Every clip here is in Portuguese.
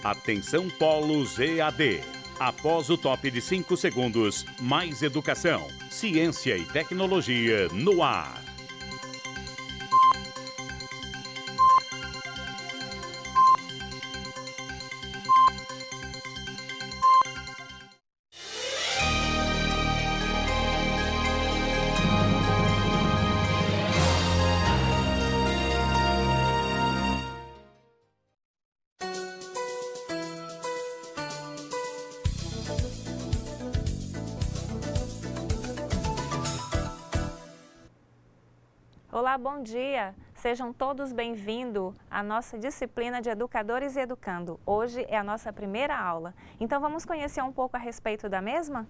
Atenção Polos EAD. Após o top de 5 segundos, mais educação, ciência e tecnologia no ar. Olá, bom dia! Sejam todos bem-vindos à nossa disciplina de Educadores e Educando. Hoje é a nossa primeira aula, então vamos conhecer um pouco a respeito da mesma?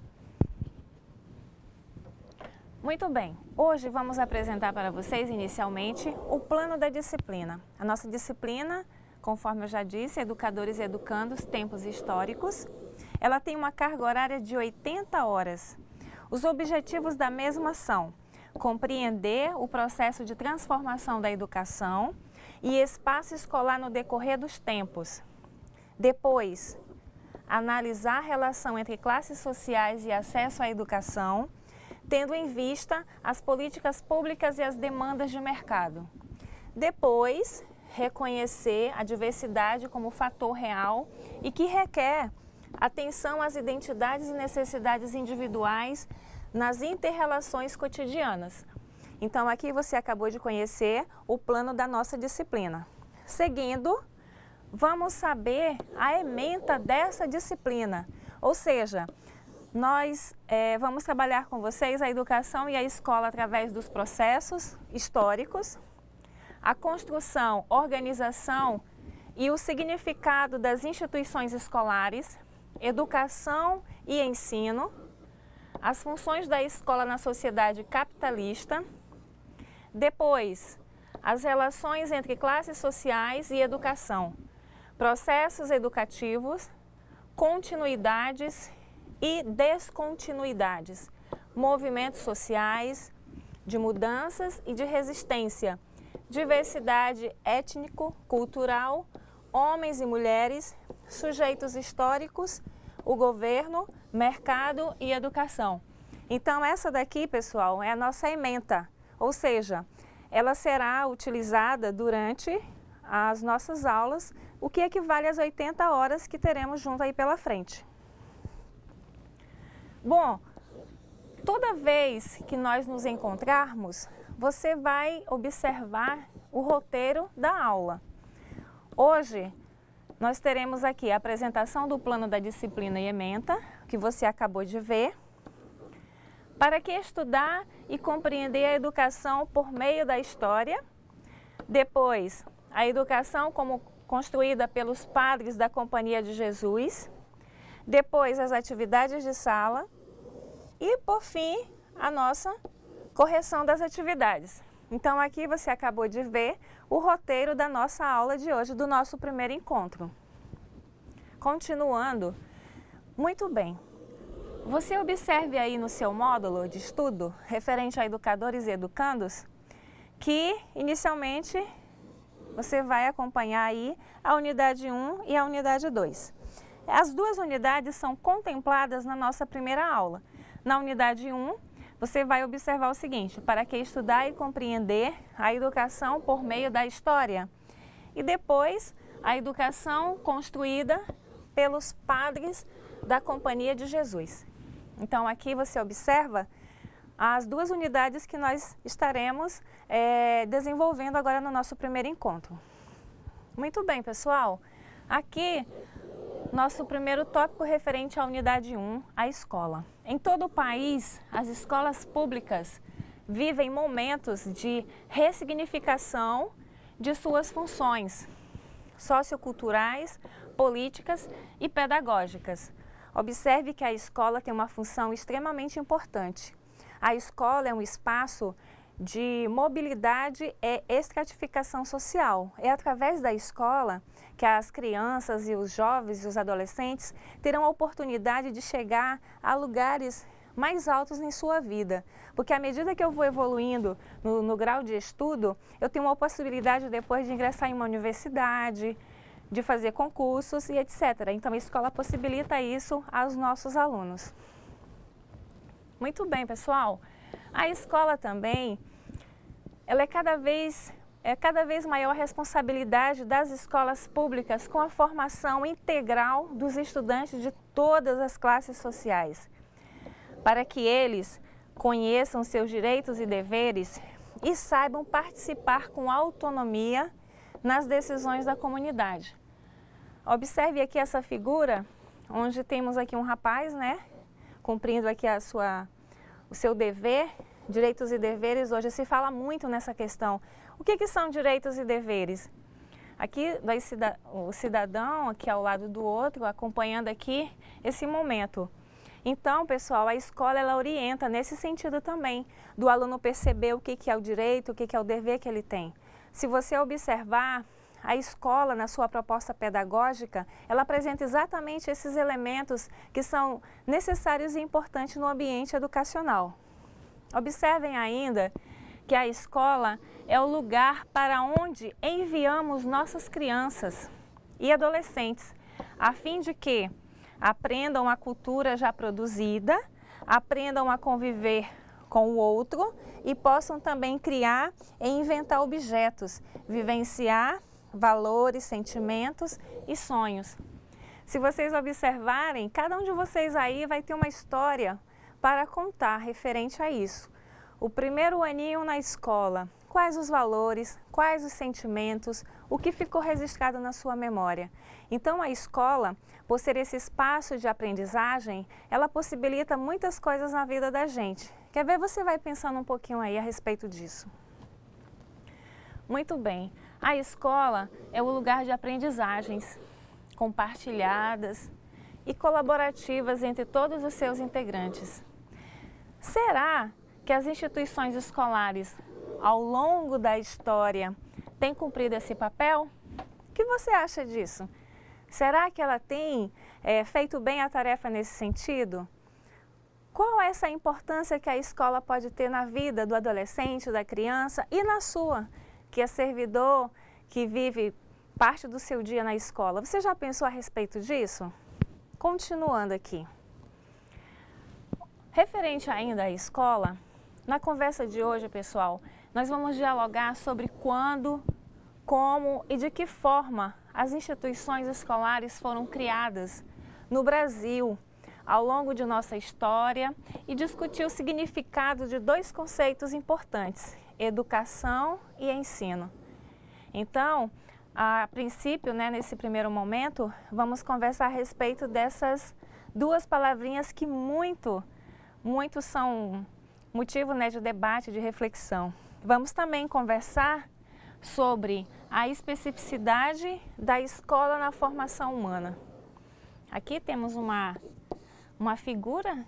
Muito bem, hoje vamos apresentar para vocês inicialmente o plano da disciplina. A nossa disciplina, conforme eu já disse, Educadores e Educandos, Tempos Históricos, ela tem uma carga horária de 80 horas. Os objetivos da mesma são compreender o processo de transformação da educação e espaço escolar no decorrer dos tempos. Depois, analisar a relação entre classes sociais e acesso à educação, tendo em vista as políticas públicas e as demandas de mercado. Depois, reconhecer a diversidade como fator real e que requer atenção às identidades e necessidades individuais nas inter-relações cotidianas. Então, aqui você acabou de conhecer o plano da nossa disciplina. Seguindo, vamos saber a ementa dessa disciplina, ou seja, nós vamos trabalhar com vocês a educação e a escola através dos processos históricos, a construção, organização e o significado das instituições escolares, educação e ensino, as funções da escola na sociedade capitalista, depois, as relações entre classes sociais e educação, processos educativos, continuidades e descontinuidades, movimentos sociais, de mudanças e de resistência, diversidade étnico-cultural, homens e mulheres, sujeitos históricos, o governo, mercado e educação. Então, essa daqui, pessoal, é a nossa ementa, ou seja, ela será utilizada durante as nossas aulas, o que equivale às 80 horas que teremos junto aí pela frente. Bom, toda vez que nós nos encontrarmos, você vai observar o roteiro da aula. Hoje, nós teremos aqui a apresentação do plano da disciplina e ementa, que você acabou de ver. Para que estudar e compreender a educação por meio da história. Depois, a educação como construída pelos padres da Companhia de Jesus. Depois, as atividades de sala. E, por fim, a nossa correção das atividades. Então, aqui você acabou de ver o roteiro da nossa aula de hoje, do nosso primeiro encontro. Continuando, muito bem. Você observe aí no seu módulo de estudo, referente a educadores e educandos, que, inicialmente, você vai acompanhar aí a unidade 1 e a unidade 2. As duas unidades são contempladas na nossa primeira aula. Na unidade 1, você vai observar o seguinte: para que estudar e compreender a educação por meio da história. E depois, a educação construída pelos padres da Companhia de Jesus. Então, aqui você observa as duas unidades que nós estaremos desenvolvendo agora no nosso primeiro encontro. Muito bem, pessoal. Aqui, nosso primeiro tópico referente à unidade 1, a escola. Em todo o país, as escolas públicas vivem momentos de ressignificação de suas funções socioculturais, políticas e pedagógicas. Observe que a escola tem uma função extremamente importante. A escola é um espaço de mobilidade e estratificação social. É através da escola que as crianças e os jovens e os adolescentes terão a oportunidade de chegar a lugares mais altos em sua vida. Porque à medida que eu vou evoluindo no grau de estudo, eu tenho uma possibilidade depois de ingressar em uma universidade, de fazer concursos e etc. Então, a escola possibilita isso aos nossos alunos. Muito bem, pessoal. A escola também, ela é cada vez maior a responsabilidade das escolas públicas com a formação integral dos estudantes de todas as classes sociais, para que eles conheçam seus direitos e deveres e saibam participar com autonomia nas decisões da comunidade. Observe aqui essa figura, onde temos aqui um rapaz, né, cumprindo aqui o seu dever, direitos e deveres. Hoje se fala muito nessa questão. O que são direitos e deveres? Aqui vai o cidadão aqui ao lado do outro, acompanhando aqui esse momento. Então, pessoal, a escola ela orienta nesse sentido também, do aluno perceber o que é o direito, o que é o dever que ele tem. Se você observar, a escola, na sua proposta pedagógica, ela apresenta exatamente esses elementos que são necessários e importantes no ambiente educacional. Observem ainda que a escola é o lugar para onde enviamos nossas crianças e adolescentes, a fim de que aprendam a cultura já produzida, aprendam a conviver com o outro e possam também criar e inventar objetos, vivenciar valores, sentimentos e sonhos. Se vocês observarem, cada um de vocês aí vai ter uma história para contar referente a isso. O primeiro aninho na escola, quais os valores, quais os sentimentos, o que ficou registrado na sua memória. Então a escola, por ser esse espaço de aprendizagem, ela possibilita muitas coisas na vida da gente. Quer ver? Você vai pensando um pouquinho aí a respeito disso. Muito bem. A escola é o lugar de aprendizagens compartilhadas e colaborativas entre todos os seus integrantes. Será que as instituições escolares, ao longo da história, têm cumprido esse papel? O que você acha disso? Será que ela tem feito bem a tarefa nesse sentido? Qual é essa importância que a escola pode ter na vida do adolescente, da criança e na sua, que é servidor, que vive parte do seu dia na escola? Você já pensou a respeito disso? Continuando aqui. Referente ainda à escola, na conversa de hoje, pessoal, nós vamos dialogar sobre quando, como e de que forma as instituições escolares foram criadas no Brasil ao longo de nossa história e discutir o significado de dois conceitos importantes: educação e ensino. Então, a princípio, né, nesse primeiro momento, vamos conversar a respeito dessas duas palavrinhas que muito são motivo, né, de debate, de reflexão. Vamos também conversar sobre a especificidade da escola na formação humana. Aqui temos uma figura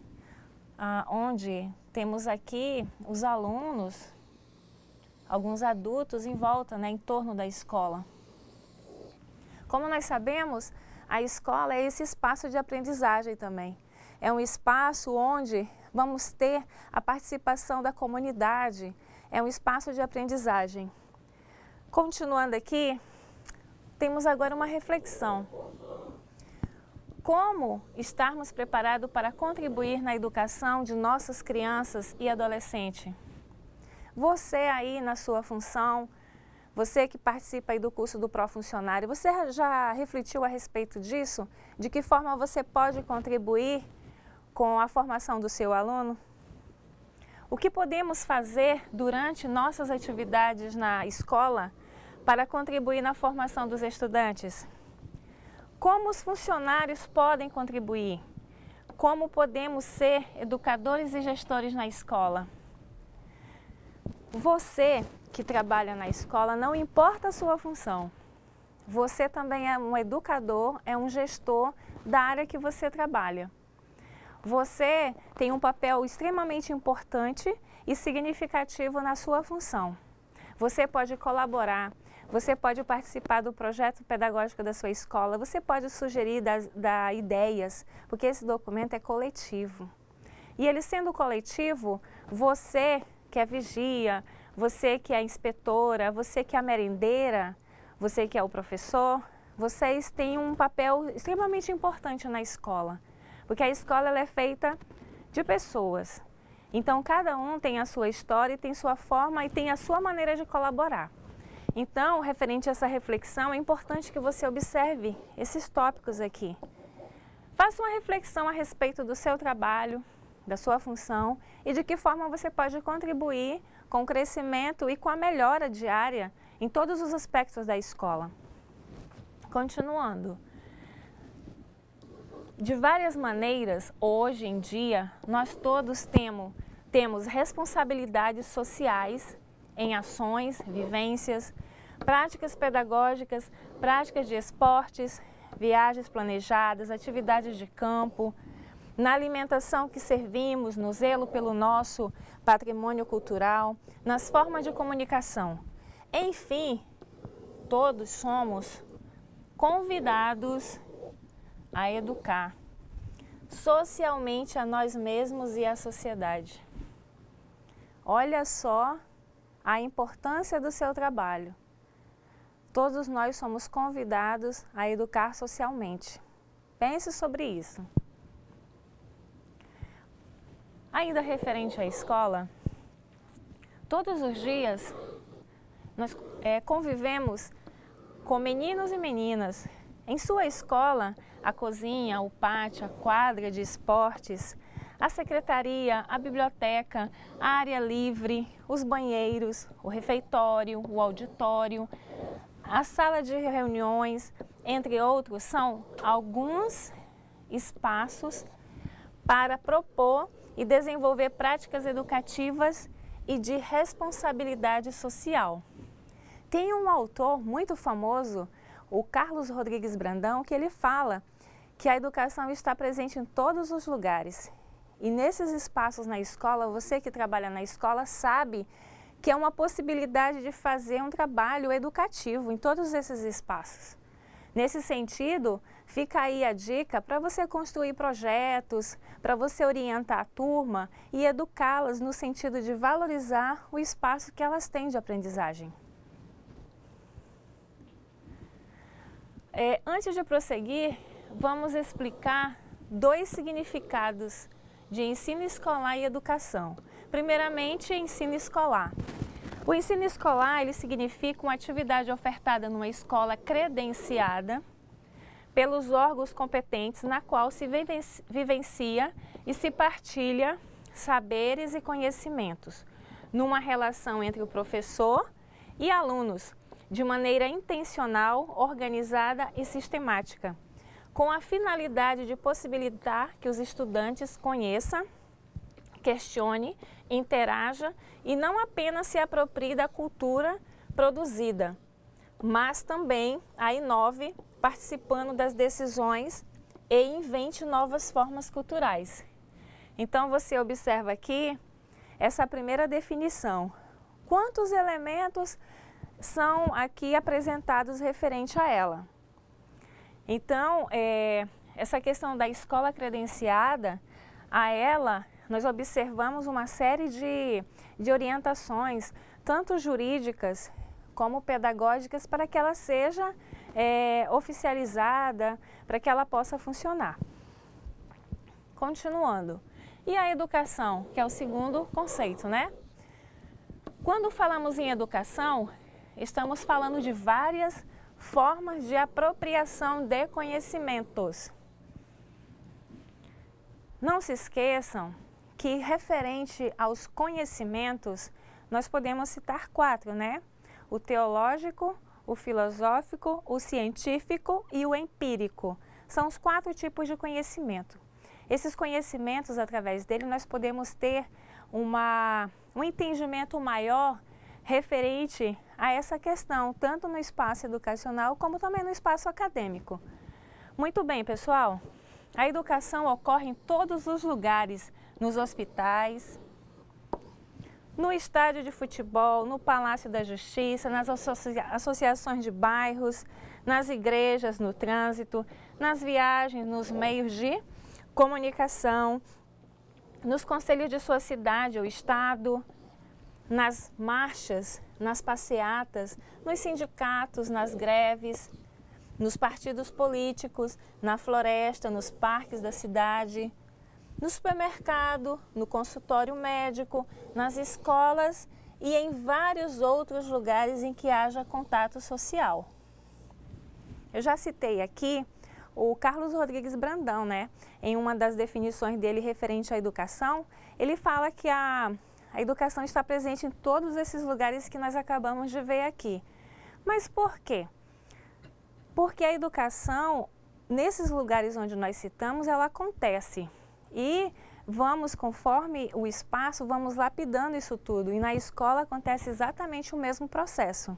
onde temos aqui os alunos, alguns adultos em volta, né, em torno da escola. Como nós sabemos, a escola é esse espaço de aprendizagem também. É um espaço onde vamos ter a participação da comunidade, é um espaço de aprendizagem. Continuando aqui, temos agora uma reflexão. Como estarmos preparados para contribuir na educação de nossas crianças e adolescentes? Você aí na sua função, você que participa aí do curso do Profuncionário, você já refletiu a respeito disso? De que forma você pode contribuir com a formação do seu aluno? O que podemos fazer durante nossas atividades na escola para contribuir na formação dos estudantes? Como os funcionários podem contribuir? Como podemos ser educadores e gestores na escola? Você que trabalha na escola, não importa a sua função, você também é um educador, é um gestor da área que você trabalha. Você tem um papel extremamente importante e significativo na sua função. Você pode colaborar, você pode participar do projeto pedagógico da sua escola, você pode sugerir, dar ideias, porque esse documento é coletivo. E ele sendo coletivo, você que é vigia, você que é inspetora, você que é a merendeira, você que é o professor, vocês têm um papel extremamente importante na escola, porque a escola ela é feita de pessoas. Então, cada um tem a sua história, tem sua forma e tem a sua maneira de colaborar. Então, referente a essa reflexão, é importante que você observe esses tópicos aqui. Faça uma reflexão a respeito do seu trabalho, da sua função e de que forma você pode contribuir com o crescimento e com a melhora diária em todos os aspectos da escola. Continuando. De várias maneiras, hoje em dia, nós todos temos responsabilidades sociais em ações, vivências, práticas pedagógicas, práticas de esportes, viagens planejadas, atividades de campo, na alimentação que servimos, no zelo pelo nosso patrimônio cultural, nas formas de comunicação. Enfim, todos somos convidados a educar socialmente a nós mesmos e à sociedade. Olha só a importância do seu trabalho. Todos nós somos convidados a educar socialmente. Pense sobre isso. Ainda referente à escola, todos os dias nós convivemos com meninos e meninas. Em sua escola, a cozinha, o pátio, a quadra de esportes, a secretaria, a biblioteca, a área livre, os banheiros, o refeitório, o auditório, a sala de reuniões, entre outros, são alguns espaços para propor e desenvolver práticas educativas e de responsabilidade social. Tem um autor muito famoso, o Carlos Rodrigues Brandão, que ele fala que a educação está presente em todos os lugares. E nesses espaços na escola, você que trabalha na escola sabe que é uma possibilidade de fazer um trabalho educativo em todos esses espaços. Nesse sentido, fica aí a dica para você construir projetos, para você orientar a turma e educá-las no sentido de valorizar o espaço que elas têm de aprendizagem. Antes de prosseguir, vamos explicar dois significados de ensino escolar e educação. Primeiramente, ensino escolar. O ensino escolar, ele significa uma atividade ofertada numa escola credenciada pelos órgãos competentes, na qual se vivencia e se partilha saberes e conhecimentos, numa relação entre o professor e alunos, de maneira intencional, organizada e sistemática, com a finalidade de possibilitar que os estudantes conheçam, questione, interaja e não apenas se aproprie da cultura produzida, mas também a inove participando das decisões e invente novas formas culturais. Então você observa aqui essa primeira definição. Quantos elementos são aqui apresentados referente a ela? Então, essa questão da escola credenciada, a ela nós observamos uma série de orientações, tanto jurídicas como pedagógicas, para que ela seja oficializada, para que ela possa funcionar. Continuando. E a educação, que é o segundo conceito, né? Quando falamos em educação, estamos falando de várias formas de apropriação de conhecimentos. Não se esqueçam que, referente aos conhecimentos, nós podemos citar 4, né? O teológico, o filosófico, o científico e o empírico. São os 4 tipos de conhecimento. Esses conhecimentos, através dele, nós podemos ter um entendimento maior referente a essa questão, tanto no espaço educacional como também no espaço acadêmico. Muito bem, pessoal. A educação ocorre em todos os lugares, nos hospitais, no estádio de futebol, no Palácio da Justiça, nas associações de bairros, nas igrejas, no trânsito, nas viagens, nos meios de comunicação, nos conselhos de sua cidade ou estado, nas marchas, nas passeatas, nos sindicatos, nas greves, nos partidos políticos, na floresta, nos parques da cidade, no supermercado, no consultório médico, nas escolas e em vários outros lugares em que haja contato social. Eu já citei aqui o Carlos Rodrigues Brandão, né? Em uma das definições dele referente à educação, ele fala que a educação está presente em todos esses lugares que nós acabamos de ver aqui. Mas por quê? Porque a educação, nesses lugares onde nós citamos, ela acontece. E vamos, conforme o espaço, vamos lapidando isso tudo. E na escola acontece exatamente o mesmo processo.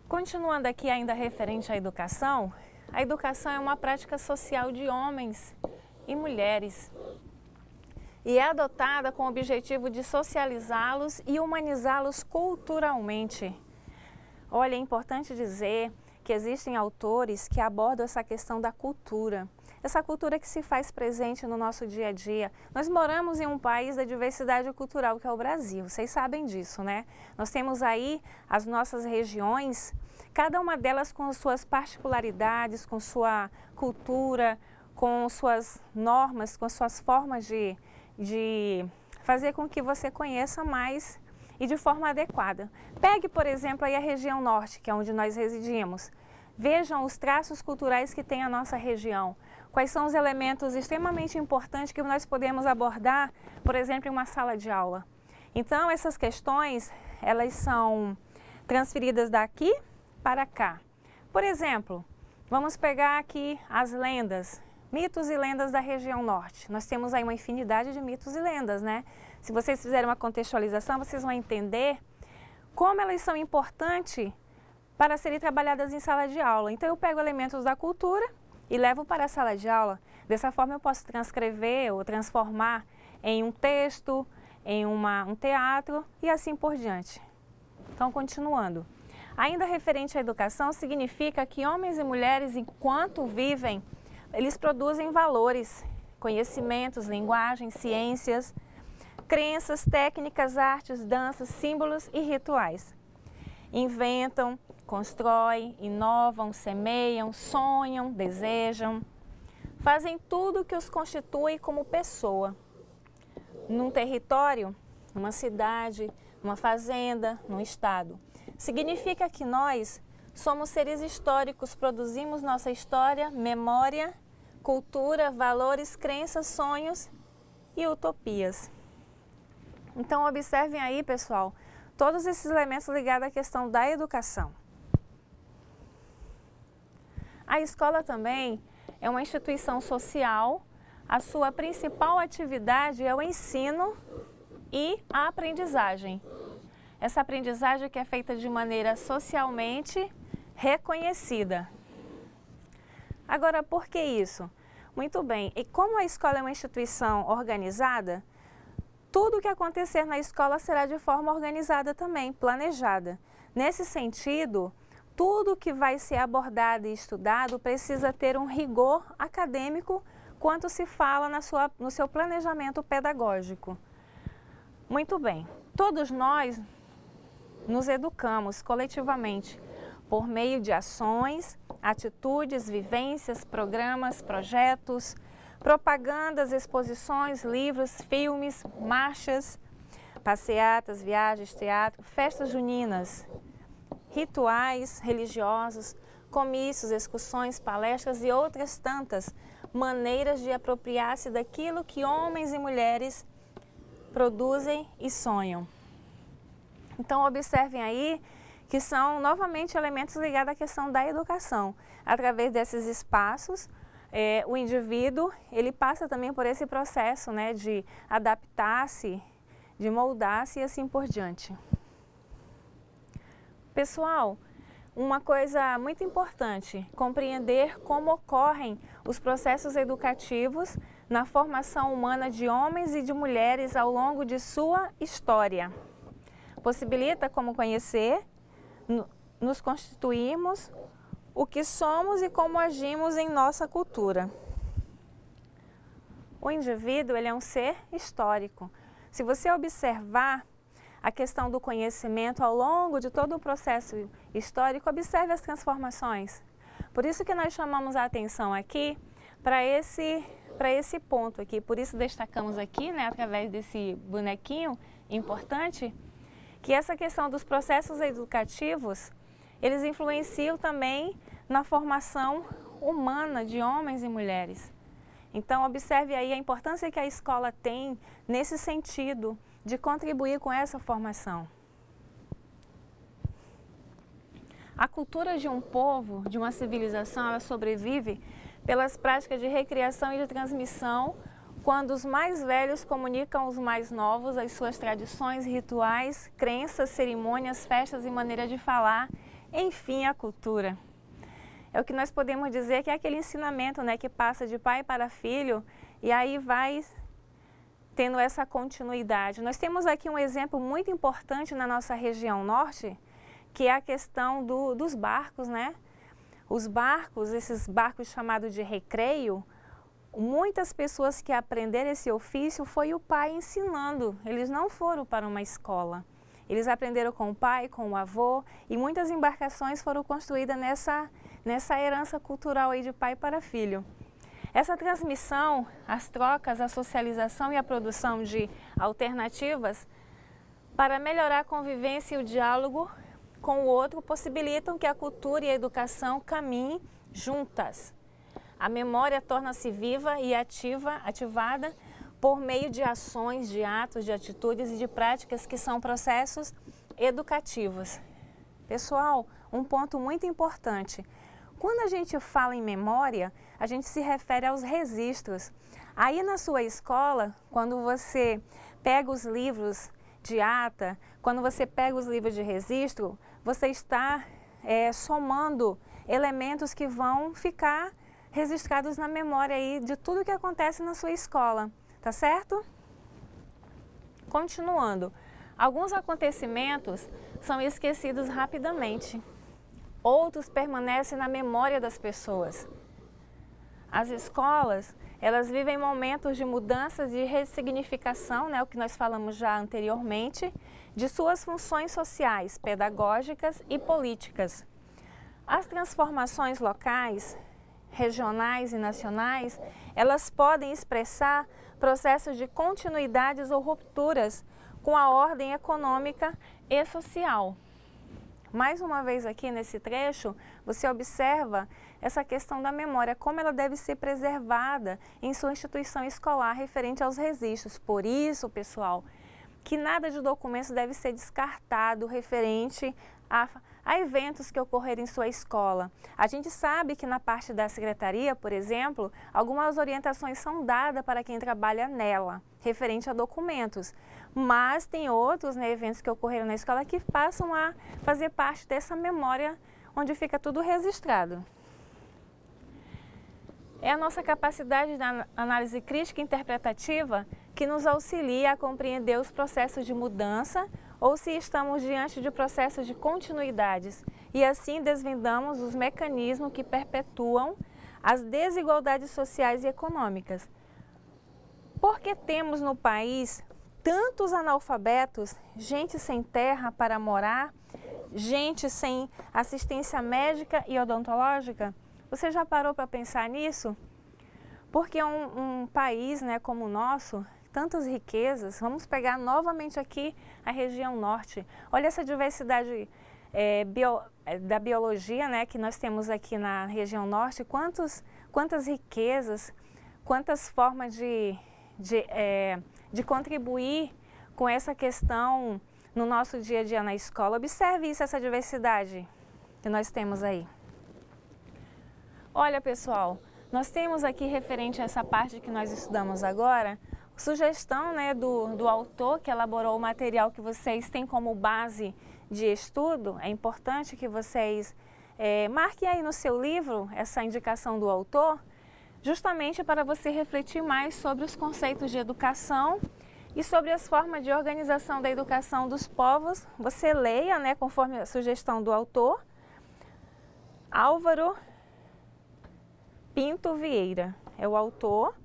Continuando aqui ainda referente à educação, a educação é uma prática social de homens e mulheres. E é adotada com o objetivo de socializá-los e humanizá-los culturalmente. Olha, é importante dizer que existem autores que abordam essa questão da cultura. Essa cultura que se faz presente no nosso dia a dia. Nós moramos em um país da diversidade cultural que é o Brasil, vocês sabem disso, né? Nós temos aí as nossas regiões, cada uma delas com suas particularidades, com sua cultura, com suas normas, com suas formas de fazer com que você conheça mais e de forma adequada. Pegue, por exemplo, aí a região norte, que é onde nós residimos. Vejam os traços culturais que tem a nossa região. Quais são os elementos extremamente importantes que nós podemos abordar, por exemplo, em uma sala de aula. Então, essas questões, elas são transferidas daqui para cá. Por exemplo, vamos pegar aqui as lendas, mitos e lendas da região norte. Nós temos aí uma infinidade de mitos e lendas, né? Se vocês fizerem uma contextualização, vocês vão entender como elas são importantes para serem trabalhadas em sala de aula. Então, eu pego elementos da cultura e levo para a sala de aula. Dessa forma, eu posso transcrever ou transformar em um texto, em um teatro e assim por diante. Então, continuando. Ainda referente à educação, significa que homens e mulheres, enquanto vivem, eles produzem valores, conhecimentos, linguagem, ciências, crenças, técnicas, artes, danças, símbolos e rituais. Inventam, constroem, inovam, semeiam, sonham, desejam, fazem tudo o que os constitui como pessoa. Num território, numa cidade, numa fazenda, num estado. Significa que nós somos seres históricos, produzimos nossa história, memória, cultura, valores, crenças, sonhos e utopias. Então, observem aí, pessoal, todos esses elementos ligados à questão da educação. A escola também é uma instituição social, a sua principal atividade é o ensino e a aprendizagem. Essa aprendizagem que é feita de maneira socialmente reconhecida. Agora, por que isso? Muito bem, e como a escola é uma instituição organizada, tudo o que acontecer na escola será de forma organizada também, planejada. Nesse sentido, tudo que vai ser abordado e estudado precisa ter um rigor acadêmico quanto se fala no seu planejamento pedagógico. Muito bem, todos nós nos educamos coletivamente por meio de ações, atitudes, vivências, programas, projetos, propagandas, exposições, livros, filmes, marchas, passeatas, viagens, teatro, festas juninas, rituais religiosos, comícios, excursões, palestras e outras tantas maneiras de apropriar-se daquilo que homens e mulheres produzem e sonham. Então, observem aí que são novamente elementos ligados à questão da educação. Através desses espaços, o indivíduo ele passa também por esse processo, né, de adaptar-se, de moldar-se e assim por diante. Pessoal, uma coisa muito importante, compreender como ocorrem os processos educativos na formação humana de homens e de mulheres ao longo de sua história. Possibilita como conhecer, nos constituirmos, o que somos e como agimos em nossa cultura. O indivíduo ele é um ser histórico. Se você observar a questão do conhecimento ao longo de todo o processo histórico, observe as transformações. Por isso que nós chamamos a atenção aqui para esse ponto aqui, por isso destacamos aqui, né, através desse bonequinho importante, que essa questão dos processos educativos, eles influenciam também na formação humana de homens e mulheres. Então, observe aí a importância que a escola tem nesse sentido de contribuir com essa formação. A cultura de um povo, de uma civilização, ela sobrevive pelas práticas de recriação e de transmissão, quando os mais velhos comunicam aos mais novos as suas tradições, rituais, crenças, cerimônias, festas e maneira de falar, enfim, a cultura. É o que nós podemos dizer que é aquele ensinamento, né, que passa de pai para filho e aí vai tendo essa continuidade. Nós temos aqui um exemplo muito importante na nossa região norte, que é a questão dos barcos, né? Os barcos, esses barcos chamados de recreio, muitas pessoas que aprenderam esse ofício foi o pai ensinando, eles não foram para uma escola. Eles aprenderam com o pai, com o avô, e muitas embarcações foram construídas nessa herança cultural aí de pai para filho. Essa transmissão, as trocas, a socialização e a produção de alternativas para melhorar a convivência e o diálogo com o outro possibilitam que a cultura e a educação caminhem juntas. A memória torna-se viva e ativada por meio de ações, de atos, de atitudes e de práticas que são processos educativos. Pessoal, um ponto muito importante. Quando a gente fala em memória, a gente se refere aos registros. Aí na sua escola, quando você pega os livros de ata, quando você pega os livros de registro, você está somando elementos que vão ficar registrados na memória aí de tudo que acontece na sua escola, tá certo? Continuando, alguns acontecimentos são esquecidos rapidamente, outros permanecem na memória das pessoas. As escolas, elas vivem momentos de mudanças de ressignificação, né, o que nós falamos já anteriormente, de suas funções sociais, pedagógicas e políticas. As transformações locais, regionais e nacionais, elas podem expressar processos de continuidades ou rupturas com a ordem econômica e social. Mais uma vez aqui nesse trecho, você observa essa questão da memória, como ela deve ser preservada em sua instituição escolar referente aos registros. Por isso, pessoal, que nada de documentos deve ser descartado referente a eventos que ocorrerem em sua escola. A gente sabe que na parte da secretaria, por exemplo, algumas orientações são dadas para quem trabalha nela, referente a documentos. Mas tem outros, né, eventos que ocorreram na escola que passam a fazer parte dessa memória onde fica tudo registrado. É a nossa capacidade da análise crítica e interpretativa que nos auxilia a compreender os processos de mudança ou se estamos diante de processos de continuidades e assim desvendamos os mecanismos que perpetuam as desigualdades sociais e econômicas. Porque temos no país tantos analfabetos, gente sem terra para morar, gente sem assistência médica e odontológica? Você já parou para pensar nisso? Porque um país, né, como o nosso, tantas riquezas, vamos pegar novamente aqui a região norte. Olha essa diversidade da biologia, né, que nós temos aqui na região norte, quantas riquezas, quantas formas de contribuir com essa questão no nosso dia a dia na escola. Observe isso, essa diversidade que nós temos aí. Olha, pessoal, nós temos aqui referente a essa parte que nós estudamos agora, sugestão, né, do autor que elaborou o material que vocês têm como base de estudo. É importante que vocês marquem aí no seu livro essa indicação do autor, justamente para você refletir mais sobre os conceitos de educação e sobre as formas de organização da educação dos povos. Você leia, né, conforme a sugestão do autor, Álvaro Pinto Vieira é o autor.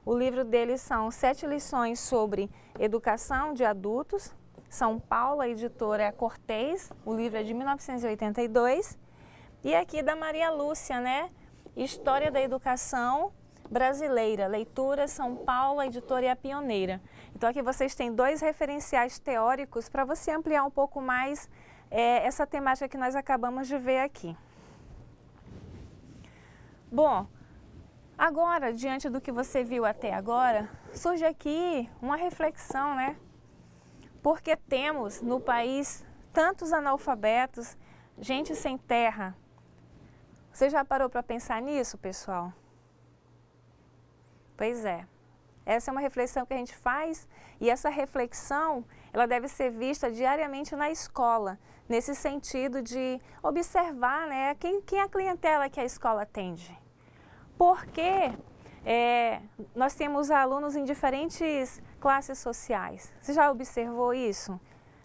O livro dele são 7 lições sobre educação de adultos, São Paulo, a editora é a Cortez, o livro é de 1982. E aqui da Maria Lúcia, né? História da Educação Brasileira, leitura São Paulo, a editora é a pioneira. Então aqui vocês têm dois referenciais teóricos para você ampliar um pouco mais essa temática que nós acabamos de ver aqui. Bom, agora, diante do que você viu até agora, surge aqui uma reflexão, né? Porque temos no país tantos analfabetos, gente sem terra. Você já parou para pensar nisso, pessoal? Pois é. Essa é uma reflexão que a gente faz e essa reflexão, ela deve ser vista diariamente na escola, nesse sentido de observar, né, quem é a clientela que a escola atende. Porque nós temos alunos em diferentes classes sociais. Você já observou isso?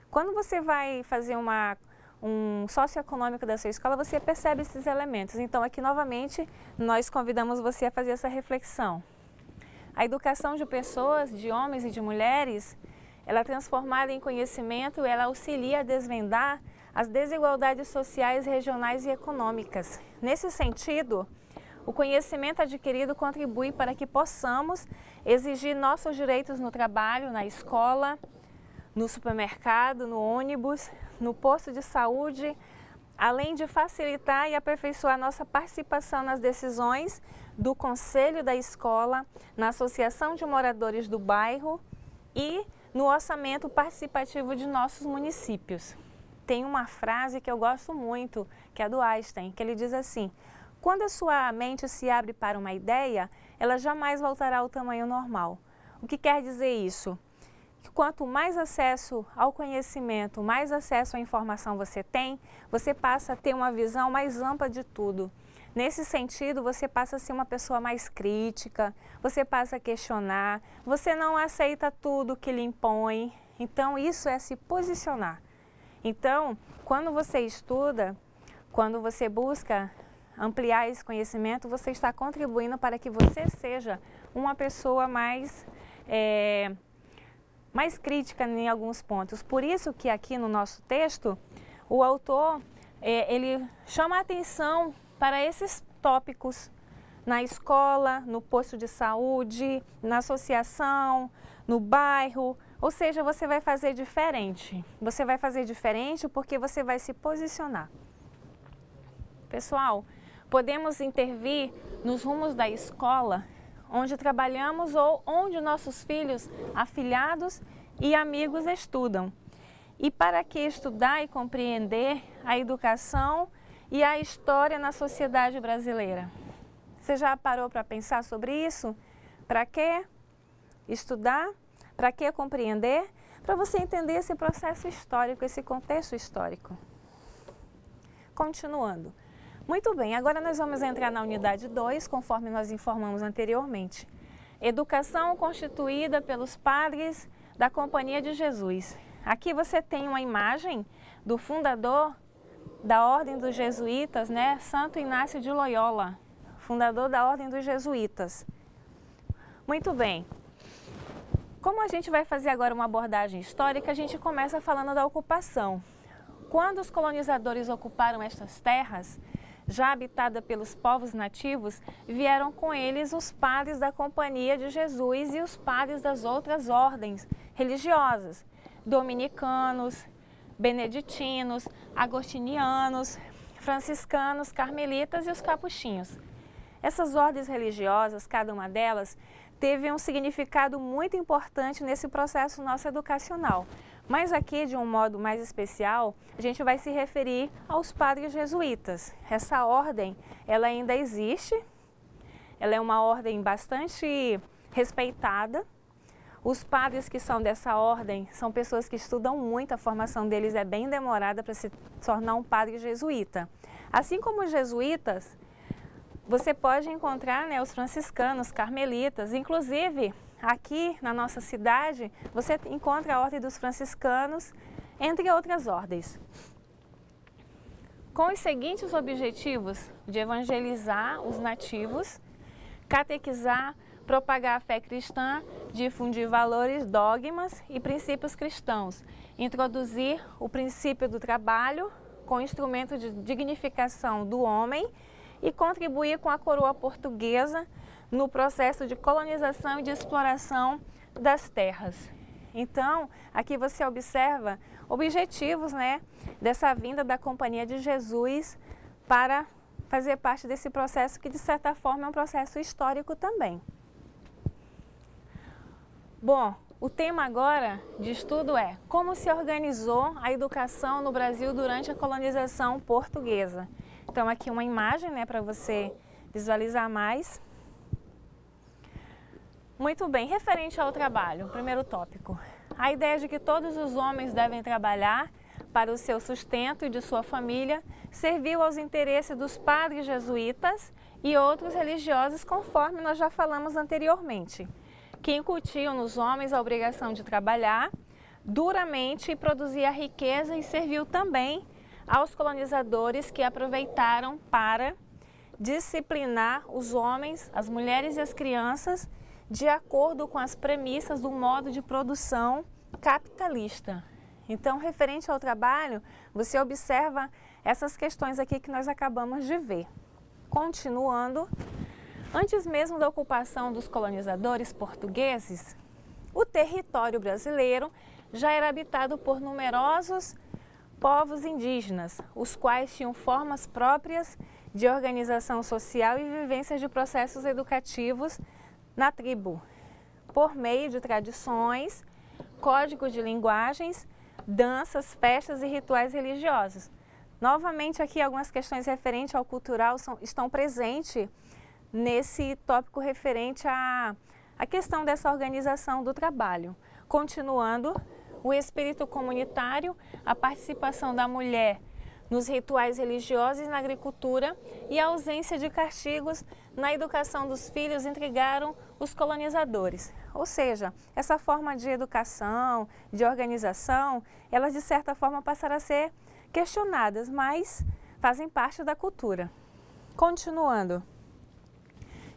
Quando você vai fazer um socioeconômico da sua escola, você percebe esses elementos. Então, aqui novamente, nós convidamos você a fazer essa reflexão. A educação de pessoas, de homens e de mulheres, ela é transformada em conhecimento, ela auxilia a desvendar as desigualdades sociais, regionais e econômicas. Nesse sentido, o conhecimento adquirido contribui para que possamos exigir nossos direitos no trabalho, na escola, no supermercado, no ônibus, no posto de saúde, além de facilitar e aperfeiçoar nossa participação nas decisões do conselho da escola, na associação de moradores do bairro e no orçamento participativo de nossos municípios. Tem uma frase que eu gosto muito, que é do Einstein, que ele diz assim: quando a sua mente se abre para uma ideia, ela jamais voltará ao tamanho normal. O que quer dizer isso? Que quanto mais acesso ao conhecimento, mais acesso à informação você tem, você passa a ter uma visão mais ampla de tudo. Nesse sentido, você passa a ser uma pessoa mais crítica, você passa a questionar, você não aceita tudo que lhe impõe. Então, isso é se posicionar. Então, quando você estuda, quando você busca ampliar esse conhecimento, você está contribuindo para que você seja uma pessoa mais crítica em alguns pontos. Por isso que aqui no nosso texto, o autor ele chama a atenção para esses tópicos na escola, no posto de saúde, na associação, no bairro. Ou seja, você vai fazer diferente. Você vai fazer diferente porque você vai se posicionar. Pessoal, podemos intervir nos rumos da escola onde trabalhamos ou onde nossos filhos, afilhados e amigos estudam. E para que estudar e compreender a educação e a história na sociedade brasileira? Você já parou para pensar sobre isso? Para que estudar? Para que compreender? Para você entender esse processo histórico, esse contexto histórico. Continuando. Muito bem, agora nós vamos entrar na unidade 2, conforme nós informamos anteriormente. Educação constituída pelos padres da Companhia de Jesus. Aqui você tem uma imagem do fundador da Ordem dos Jesuítas, né? Santo Inácio de Loyola, fundador da Ordem dos Jesuítas. Muito bem. Como a gente vai fazer agora uma abordagem histórica, a gente começa falando da ocupação. Quando os colonizadores ocuparam estas terras, já habitada pelos povos nativos, vieram com eles os padres da Companhia de Jesus e os padres das outras ordens religiosas, dominicanos, beneditinos, agostinianos, franciscanos, carmelitas e os capuchinhos. Essas ordens religiosas, cada uma delas, teve um significado muito importante nesse processo nosso educacional. Mas aqui, de um modo mais especial, a gente vai se referir aos padres jesuítas. Essa ordem, ela ainda existe, ela é uma ordem bastante respeitada. Os padres que são dessa ordem são pessoas que estudam muito, a formação deles é bem demorada para se tornar um padre jesuíta. Assim como os jesuítas, você pode encontrar, né, os franciscanos, carmelitas, inclusive aqui na nossa cidade você encontra a Ordem dos Franciscanos, entre outras ordens. Com os seguintes objetivos: de evangelizar os nativos, catequizar, propagar a fé cristã difundir valores, dogmas e princípios cristãos, introduzir o princípio do trabalho com instrumento de dignificação do homem e contribuir com a coroa portuguesa no processo de colonização e de exploração das terras. Então, aqui você observa objetivos, né, dessa vinda da Companhia de Jesus para fazer parte desse processo que, de certa forma, é um processo histórico também. Bom, o tema agora de estudo é como se organizou a educação no Brasil durante a colonização portuguesa. Então, aqui uma imagem, né, para você visualizar mais. Muito bem, referente ao trabalho, primeiro tópico. A ideia de que todos os homens devem trabalhar para o seu sustento e de sua família serviu aos interesses dos padres jesuítas e outros religiosos, conforme nós já falamos anteriormente, que incutiam nos homens a obrigação de trabalhar duramente e produzir a riqueza, e serviu também aos colonizadores, que aproveitaram para disciplinar os homens, as mulheres e as crianças de acordo com as premissas do modo de produção capitalista. Então, referente ao trabalho, você observa essas questões aqui que nós acabamos de ver. Continuando, antes mesmo da ocupação dos colonizadores portugueses, o território brasileiro já era habitado por numerosos povos indígenas, os quais tinham formas próprias de organização social e vivências de processos educativos na tribo, por meio de tradições, códigos de linguagens, danças, festas e rituais religiosos. Novamente aqui algumas questões referentes ao cultural estão presentes nesse tópico referente à questão dessa organização do trabalho. Continuando, o espírito comunitário, a participação da mulher nos rituais religiosos e na agricultura e a ausência de castigos na educação dos filhos intrigaram os colonizadores. Ou seja, essa forma de educação, de organização, elas de certa forma passaram a ser questionadas, mas fazem parte da cultura. Continuando.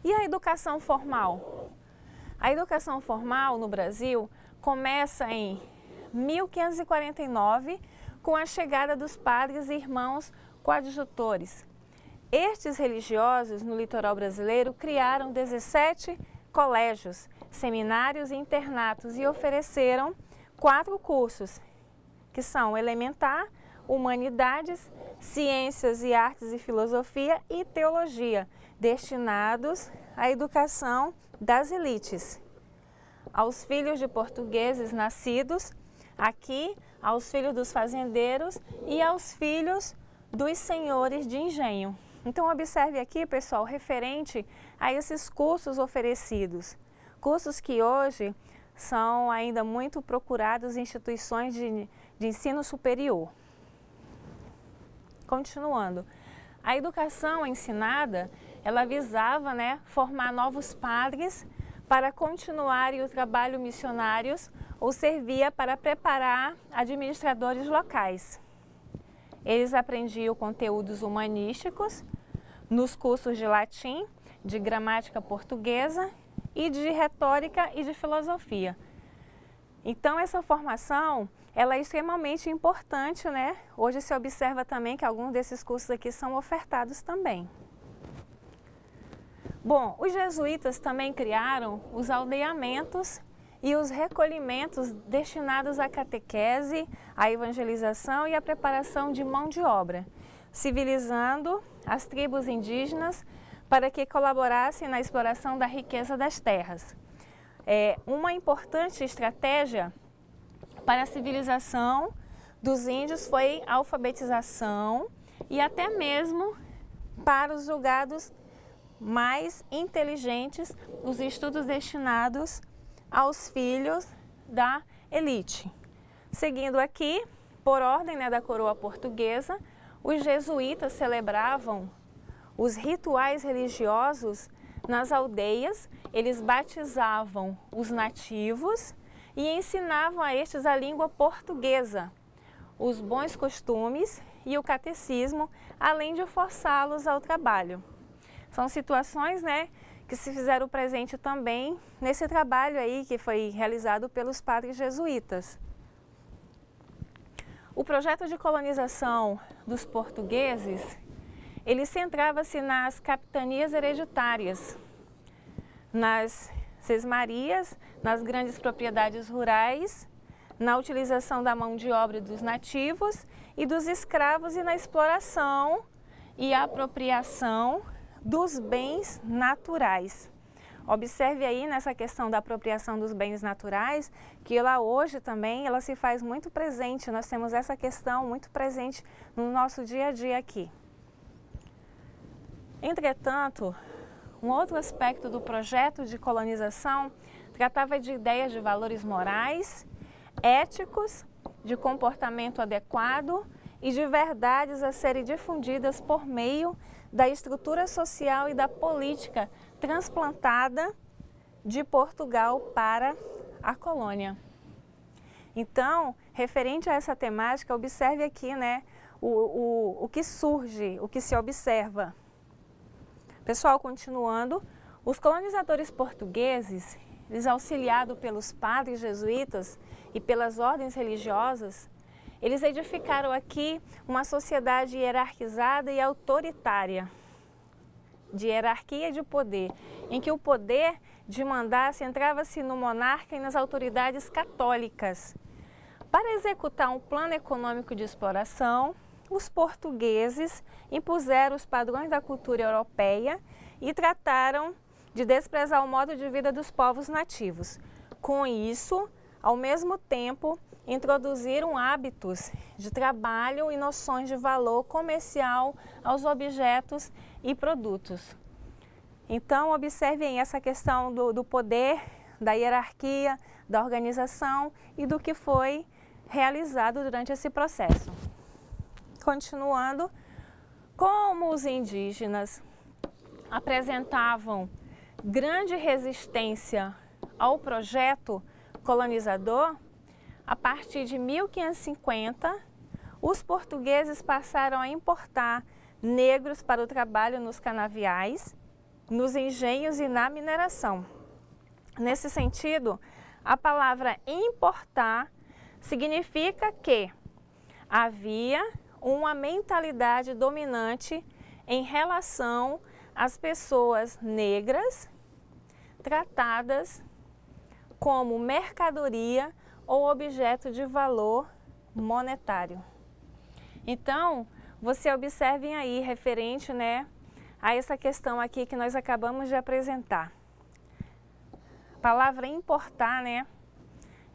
E a educação formal? A educação formal no Brasil começa em 1549, com a chegada dos padres e irmãos coadjutores. Estes religiosos no litoral brasileiro criaram 17 colégios, seminários e internatos e ofereceram 4 cursos, que são elementar, humanidades, ciências e artes e filosofia e teologia, destinados à educação das elites, aos filhos de portugueses nascidos aqui, aos filhos dos fazendeiros e aos filhos dos senhores de engenho. Então, observe aqui, pessoal, referente a esses cursos oferecidos. Cursos que hoje são ainda muito procurados em instituições de ensino superior. Continuando, a educação ensinada, ela visava, né, formar novos padres para continuarem o trabalho missionários, ou servia para preparar administradores locais. Eles aprendiam conteúdos humanísticos nos cursos de latim, de gramática portuguesa e de retórica e de filosofia. Então, essa formação, ela é extremamente importante, né? Hoje se observa também que alguns desses cursos aqui são ofertados também. Bom, os jesuítas também criaram os aldeamentos e os recolhimentos destinados à catequese, à evangelização e à preparação de mão de obra, civilizando as tribos indígenas para que colaborassem na exploração da riqueza das terras. Uma importante estratégia para a civilização dos índios foi a alfabetização e até mesmo para os julgados mais inteligentes, os estudos destinados aos filhos da elite. Seguindo aqui, por ordem, né, da coroa portuguesa, os jesuítas celebravam os rituais religiosos nas aldeias, eles batizavam os nativos e ensinavam a estes a língua portuguesa, os bons costumes e o catecismo, além de forçá-los ao trabalho. São situações, né, que se fizeram presente também nesse trabalho aí que foi realizado pelos padres jesuítas. O projeto de colonização dos portugueses, ele centrava-se nas capitanias hereditárias, nas sesmarias, nas grandes propriedades rurais, na utilização da mão de obra dos nativos e dos escravos e na exploração e apropriação dos bens naturais. Observe aí nessa questão da apropriação dos bens naturais, que ela hoje também ela se faz muito presente, nós temos essa questão muito presente no nosso dia a dia aqui. Entretanto, um outro aspecto do projeto de colonização tratava de ideias de valores morais, éticos, de comportamento adequado e de verdades a serem difundidas por meio da estrutura social e da política transplantada de Portugal para a colônia. Então, referente a essa temática, observe aqui, né, o que surge, o que se observa. Pessoal, continuando, os colonizadores portugueses, eles auxiliados pelos padres jesuítas e pelas ordens religiosas, eles edificaram aqui uma sociedade hierarquizada e autoritária, de hierarquia de poder, em que o poder de mandar centrava-se no monarca e nas autoridades católicas. Para executar um plano econômico de exploração, os portugueses impuseram os padrões da cultura europeia e trataram de desprezar o modo de vida dos povos nativos. Com isso, ao mesmo tempo, introduziram hábitos de trabalho e noções de valor comercial aos objetos e produtos. Então, observem essa questão do poder, da hierarquia, da organização e do que foi realizado durante esse processo. Continuando, como os indígenas apresentavam grande resistência ao projeto colonizador, a partir de 1550, os portugueses passaram a importar negros para o trabalho nos canaviais, nos engenhos e na mineração. Nesse sentido, a palavra importar significa que havia uma mentalidade dominante em relação às pessoas negras tratadas como mercadoria ou objeto de valor monetário. Então, você observem aí, referente, né, a essa questão aqui que nós acabamos de apresentar. A palavra importar, né,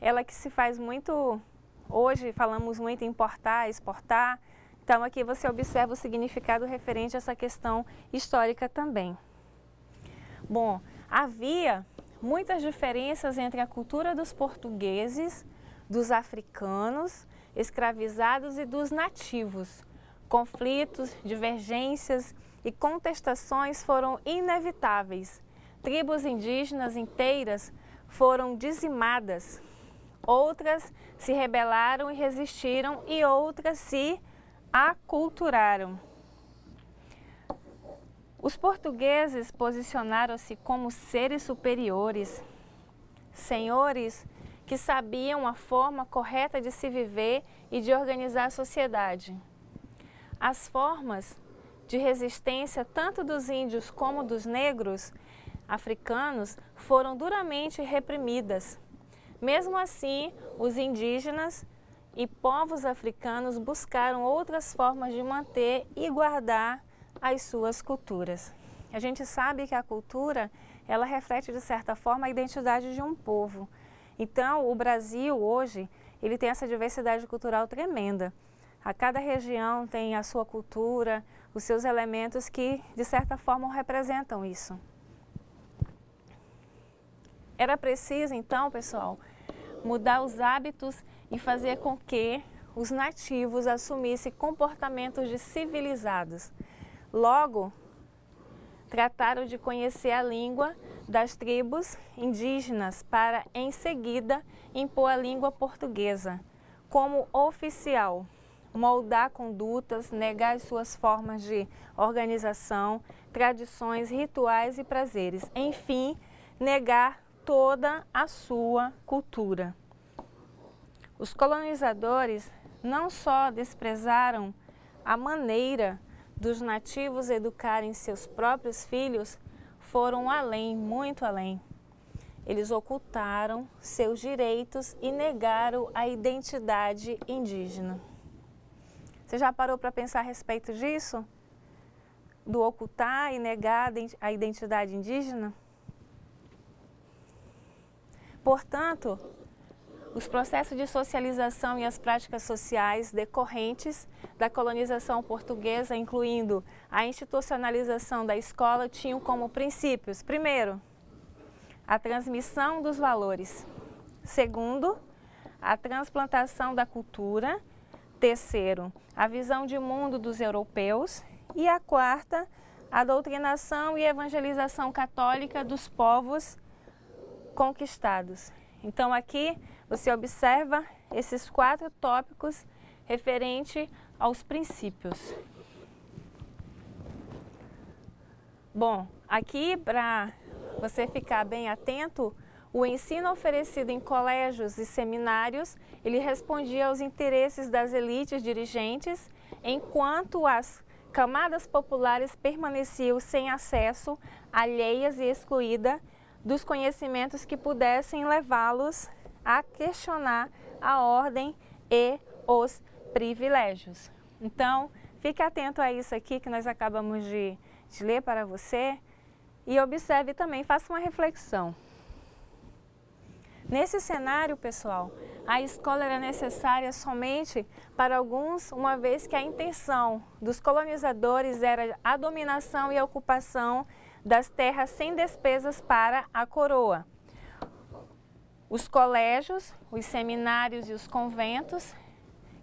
ela que se faz muito, hoje falamos muito em importar, exportar. Então, aqui você observa o significado referente a essa questão histórica também. Bom, havia muitas diferenças entre a cultura dos portugueses, dos africanos, escravizados e dos nativos. Conflitos, divergências e contestações foram inevitáveis. Tribos indígenas inteiras foram dizimadas. Outras se rebelaram e resistiram e outras se aculturaram. Os portugueses posicionaram-se como seres superiores, senhores que sabiam a forma correta de se viver e de organizar a sociedade. As formas de resistência, tanto dos índios como dos negros africanos, foram duramente reprimidas. Mesmo assim, os indígenas e povos africanos buscaram outras formas de manter e guardar as suas culturas. A gente sabe que a cultura, ela reflete de certa forma a identidade de um povo. Então, o Brasil hoje, ele tem essa diversidade cultural tremenda. A cada região tem a sua cultura, os seus elementos que, de certa forma, representam isso. Era preciso, então, pessoal, mudar os hábitos e fazer com que os nativos assumissem comportamentos de civilizados. Logo, trataram de conhecer a língua das tribos indígenas para, em seguida, impor a língua portuguesa como oficial, moldar condutas, negar as suas formas de organização, tradições, rituais e prazeres. Enfim, negar toda a sua cultura. Os colonizadores não só desprezaram a maneira dos nativos educarem seus próprios filhos, foram além, muito além. Eles ocultaram seus direitos e negaram a identidade indígena. Você já parou para pensar a respeito disso? Do ocultar e negar a identidade indígena? Portanto, os processos de socialização e as práticas sociais decorrentes da colonização portuguesa, incluindo a institucionalização da escola, tinham como princípios, primeiro, a transmissão dos valores. Segundo, a transplantação da cultura. Terceiro, a visão de mundo dos europeus. E a quarta, a doutrinação e evangelização católica dos povos conquistados. Então aqui você observa esses 4 tópicos referente aos princípios. Bom, aqui para você ficar bem atento, o ensino oferecido em colégios e seminários, ele respondia aos interesses das elites dirigentes, enquanto as camadas populares permaneciam sem acesso, alheias e excluídas dos conhecimentos que pudessem levá-los a questionar a ordem e os privilégios. Então, fique atento a isso aqui que nós acabamos de ler para você e observe também, faça uma reflexão. Nesse cenário, pessoal, a escola era necessária somente para alguns, uma vez que a intenção dos colonizadores era a dominação e a ocupação das terras sem despesas para a coroa. Os colégios, os seminários e os conventos,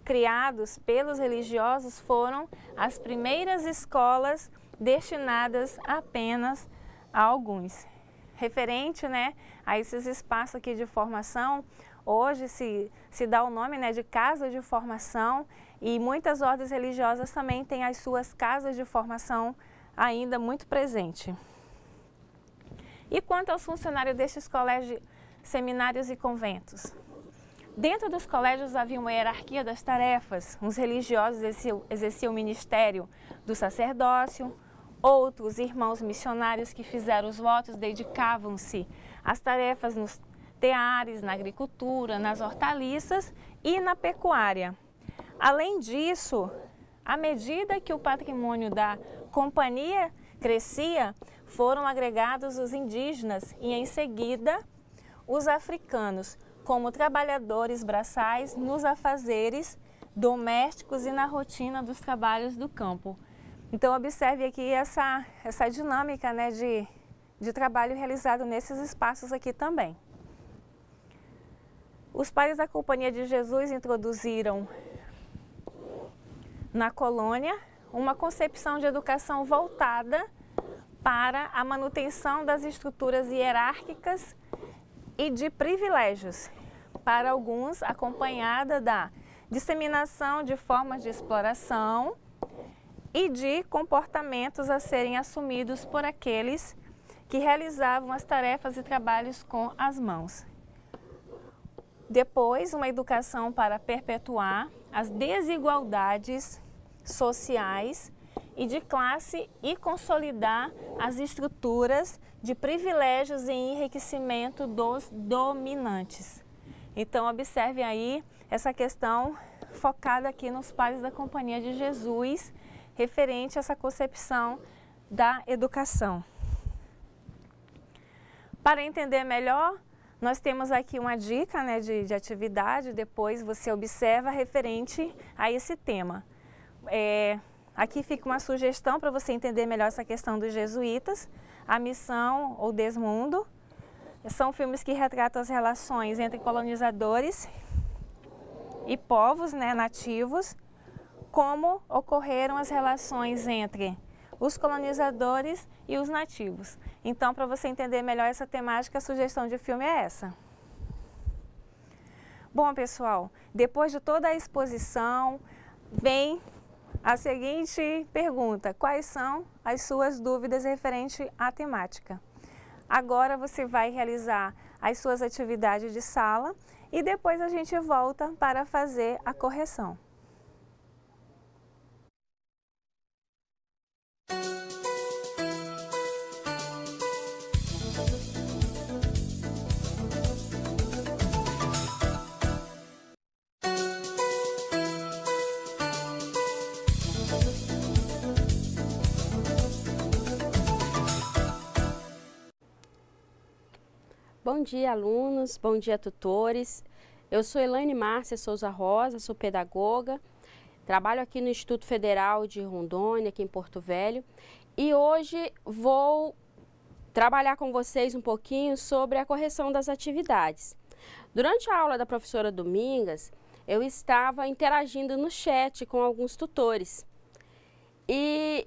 criados pelos religiosos, foram as primeiras escolas destinadas apenas a alguns. Referente, a esses espaços aqui de formação, hoje se dá o nome, de casa de formação, e muitas ordens religiosas também têm as suas casas de formação ainda muito presente. E quanto aos funcionários destes colégios, seminários e conventos? Dentro dos colégios havia uma hierarquia das tarefas. Uns religiosos exerciam o ministério do sacerdócio, outros irmãos missionários que fizeram os votos dedicavam-se às tarefas nos teares, na agricultura, nas hortaliças e na pecuária. Além disso, à medida que o patrimônio da companhia crescia, foram agregados os indígenas e, em seguida, os africanos, como trabalhadores braçais nos afazeres domésticos e na rotina dos trabalhos do campo. Então, observe aqui essa dinâmica de trabalho realizado nesses espaços aqui também. Os pais da Companhia de Jesus introduziram na colônia uma concepção de educação voltada para a manutenção das estruturas hierárquicas e de privilégios, para alguns acompanhada da disseminação de formas de exploração e de comportamentos a serem assumidos por aqueles que realizavam as tarefas e trabalhos com as mãos. Depois, uma educação para perpetuar as desigualdades sociais e de classe e consolidar as estruturas de privilégios e enriquecimento dos dominantes. Então, observe aí essa questão focada aqui nos pais da Companhia de Jesus, referente a essa concepção da educação. Para entender melhor, nós temos aqui uma dica de atividade, depois você observa referente a esse tema. Aqui fica uma sugestão para você entender melhor essa questão dos jesuítas, A Missão ou Desmundo. São filmes que retratam as relações entre colonizadores e povos nativos, como ocorreram as relações entre os colonizadores e os nativos. Então, para você entender melhor essa temática, a sugestão de filme é essa. Bom, pessoal, depois de toda a exposição, vem a seguinte pergunta: quais são as suas dúvidas referente à temática? Agora você vai realizar as suas atividades de sala e depois a gente volta para fazer a correção. Bom dia, alunos, bom dia, tutores. Eu sou Elaine Márcia Souza Rosa, sou pedagoga, trabalho aqui no Instituto Federal de Rondônia, aqui em Porto Velho, e hoje vou trabalhar com vocês um pouquinho sobre a correção das atividades. Durante a aula da professora Domingas, eu estava interagindo no chat com alguns tutores e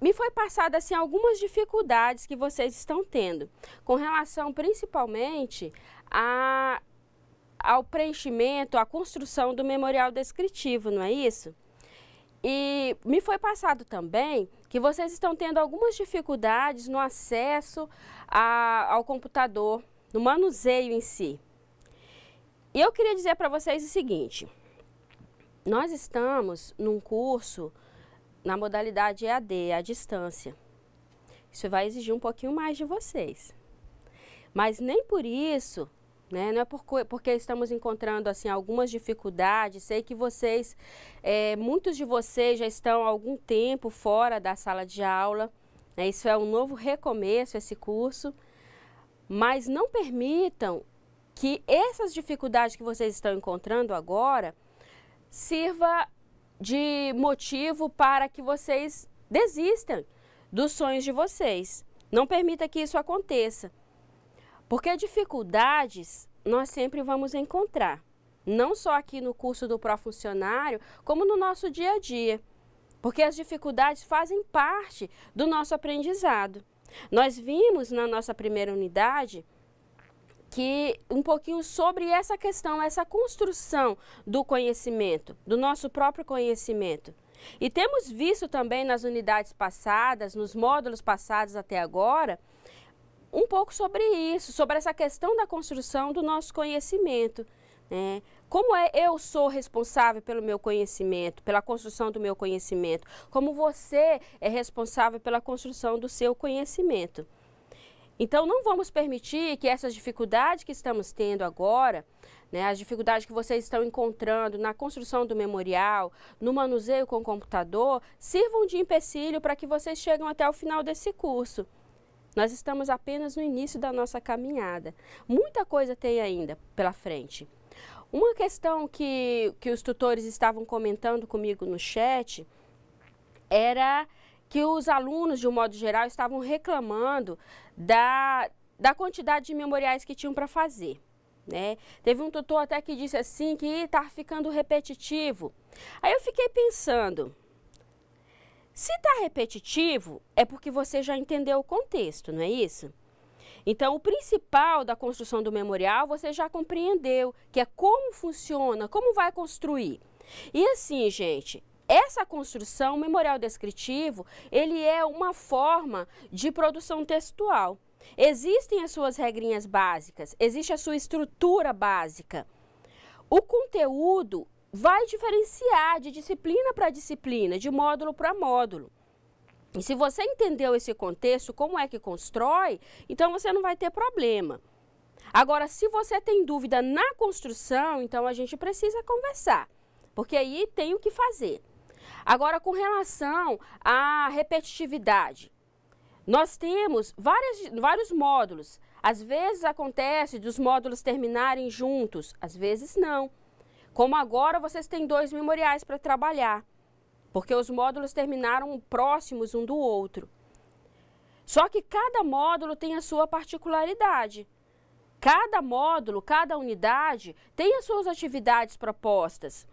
me foi passada assim algumas dificuldades que vocês estão tendo, com relação principalmente ao preenchimento, à construção do memorial descritivo, não é isso? E me foi passado também que vocês estão tendo algumas dificuldades no acesso ao computador, no manuseio em si. E eu queria dizer para vocês o seguinte: nós estamos num curso na modalidade EAD, à distância. Isso vai exigir um pouquinho mais de vocês. Mas nem por isso, né, não é porque estamos encontrando assim algumas dificuldades. Sei que vocês, muitos de vocês já estão há algum tempo fora da sala de aula, né, isso é um novo recomeço, esse curso. Mas não permitam que essas dificuldades que vocês estão encontrando agora sirva de motivo para que vocês desistam dos sonhos de vocês. Não permita que isso aconteça, porque dificuldades nós sempre vamos encontrar, não só aqui no curso do Profuncionário, como no nosso dia a dia, porque as dificuldades fazem parte do nosso aprendizado. Nós vimos na nossa primeira unidade que um pouquinho sobre essa questão, essa construção do conhecimento, do nosso próprio conhecimento. E temos visto também nas unidades passadas, nos módulos passados até agora, um pouco sobre isso, sobre essa questão da construção do nosso conhecimento, né? Como eu sou responsável pelo meu conhecimento, pela construção do meu conhecimento, como você é responsável pela construção do seu conhecimento. Então, não vamos permitir que essas dificuldades que estamos tendo agora, né, as dificuldades que vocês estão encontrando na construção do memorial, no manuseio com o computador, sirvam de empecilho para que vocês cheguem até o final desse curso. Nós estamos apenas no início da nossa caminhada. Muita coisa tem ainda pela frente. Uma questão que os tutores estavam comentando comigo no chat era que os alunos, de um modo geral, estavam reclamando da quantidade de memoriais que tinham para fazer, né? Teve um tutor até que disse assim que está ficando repetitivo. Aí eu fiquei pensando, se está repetitivo é porque você já entendeu o contexto, não é isso? Então, o principal da construção do memorial você já compreendeu, que é como funciona, como vai construir. E assim, gente, essa construção, o memorial descritivo, ele é uma forma de produção textual. Existem as suas regrinhas básicas, existe a sua estrutura básica. O conteúdo vai diferenciar de disciplina para disciplina, de módulo para módulo. E se você entendeu esse contexto, como é que constrói, então você não vai ter problema. Agora, se você tem dúvida na construção, então a gente precisa conversar, porque aí tem o que fazer. Agora, com relação à repetitividade, nós temos vários módulos. Às vezes acontece dos módulos terminarem juntos, às vezes não. Como agora vocês têm 2 memoriais para trabalhar, porque os módulos terminaram próximos um do outro. Só que cada módulo tem a sua particularidade. Cada módulo, cada unidade tem as suas atividades propostas.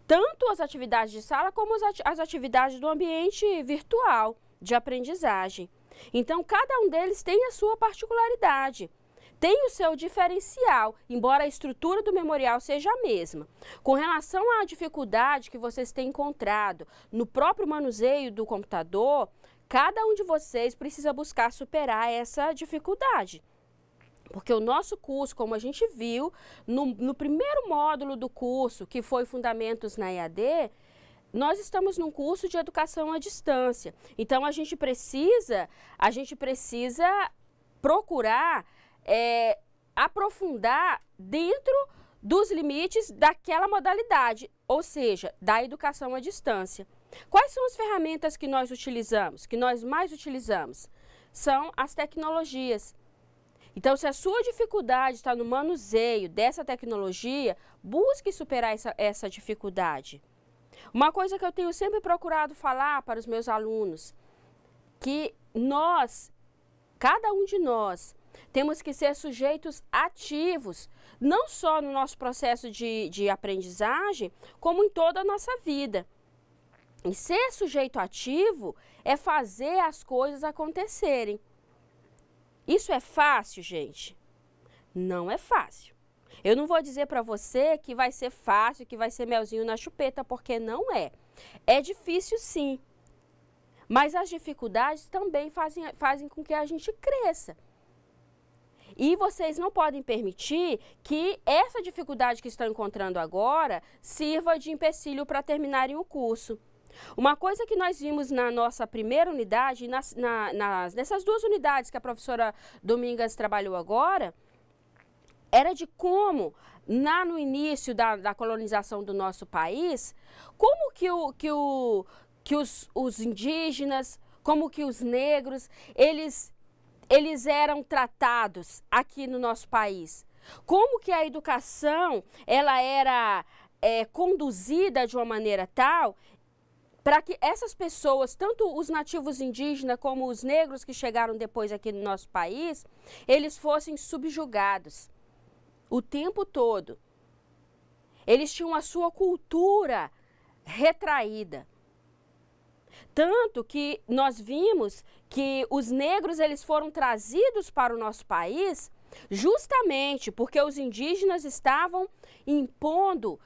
Tanto as atividades de sala como as atividades do ambiente virtual de aprendizagem. Então, cada um deles tem a sua particularidade, tem o seu diferencial, embora a estrutura do memorial seja a mesma. Com relação à dificuldade que vocês têm encontrado no próprio manuseio do computador, cada um de vocês precisa buscar superar essa dificuldade. Porque o nosso curso, como a gente viu, no primeiro módulo do curso, que foi Fundamentos na EAD, nós estamos num curso de educação à distância. Então, a gente precisa procurar aprofundar dentro dos limites daquela modalidade, ou seja, da educação à distância. Quais são as ferramentas que nós utilizamos, que nós mais utilizamos? São as tecnologias. Então, se a sua dificuldade está no manuseio dessa tecnologia, busque superar essa dificuldade. Uma coisa que eu tenho sempre procurado falar para os meus alunos, que cada um de nós, temos que ser sujeitos ativos, não só no nosso processo de aprendizagem, como em toda a nossa vida. E ser sujeito ativo é fazer as coisas acontecerem. Isso é fácil, gente? Não é fácil. Eu não vou dizer para você que vai ser fácil, que vai ser melzinho na chupeta, porque não é. É difícil, sim. Mas as dificuldades também fazem com que a gente cresça. E vocês não podem permitir que essa dificuldade que estão encontrando agora sirva de empecilho para terminarem o curso. Uma coisa que nós vimos na nossa primeira unidade, nessas duas unidades que a professora Domingas trabalhou agora, era de como, no início da colonização do nosso país, como que os indígenas, como que os negros, eles eram tratados aqui no nosso país. Como que a educação ela era conduzida de uma maneira tal para que essas pessoas, tanto os nativos indígenas como os negros que chegaram depois aqui no nosso país, eles fossem subjugados o tempo todo. Eles tinham a sua cultura retraída. Tanto que nós vimos que os negros eles foram trazidos para o nosso país justamente porque os indígenas estavam impondo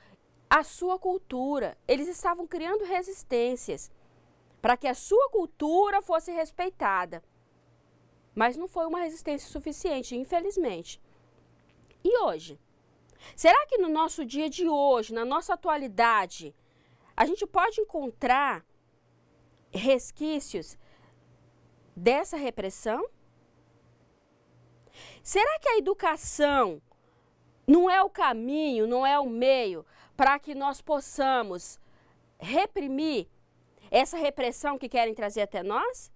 a sua cultura. Eles estavam criando resistências para que a sua cultura fosse respeitada. Mas não foi uma resistência suficiente, infelizmente. E hoje? Será que no nosso dia de hoje, na nossa atualidade, a gente pode encontrar resquícios dessa repressão? Será que a educação não é o caminho, não é o meio para que nós possamos reprimir essa repressão que querem trazer até nós?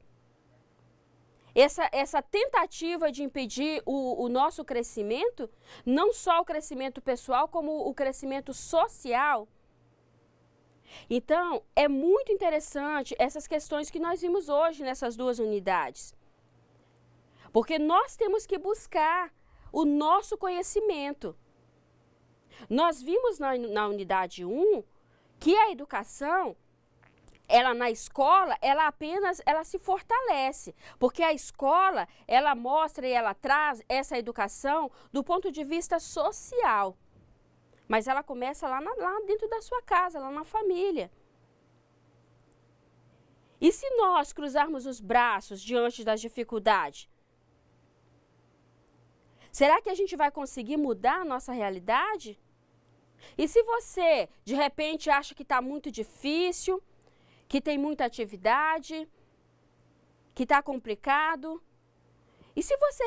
Essa tentativa de impedir o nosso crescimento, não só o crescimento pessoal, como o crescimento social. Então, é muito interessante essas questões que nós vimos hoje nessas duas unidades. Porque nós temos que buscar o nosso conhecimento. Nós vimos na unidade 1 que a educação, ela na escola, ela se fortalece, porque a escola, ela mostra e ela traz essa educação do ponto de vista social. Mas ela começa lá dentro da sua casa, lá na família. E se nós cruzarmos os braços diante das dificuldades, será que a gente vai conseguir mudar a nossa realidade? E se você, de repente, acha que está muito difícil, que tem muita atividade, que está complicado, e se você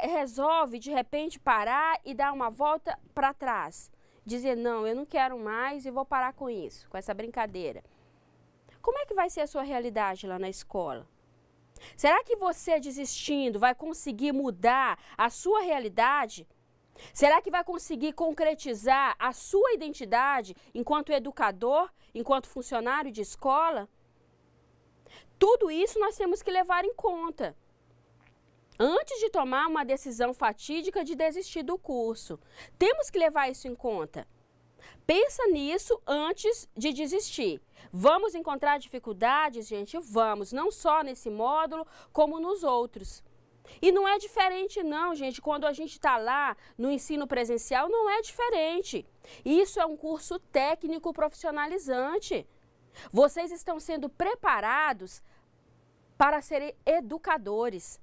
resolve, de repente, parar e dar uma volta para trás, dizer, não, eu não quero mais e vou parar com isso, com essa brincadeira. Como é que vai ser a sua realidade lá na escola? Será que você, desistindo, vai conseguir mudar a sua realidade? Será que vai conseguir concretizar a sua identidade enquanto educador, enquanto funcionário de escola? Tudo isso nós temos que levar em conta antes de tomar uma decisão fatídica de desistir do curso. Temos que levar isso em conta. Pensa nisso antes de desistir. Vamos encontrar dificuldades, gente? Vamos, não só nesse módulo, como nos outros. E não é diferente não, gente, quando a gente está lá no ensino presencial, não é diferente. Isso é um curso técnico profissionalizante. Vocês estão sendo preparados para serem educadores.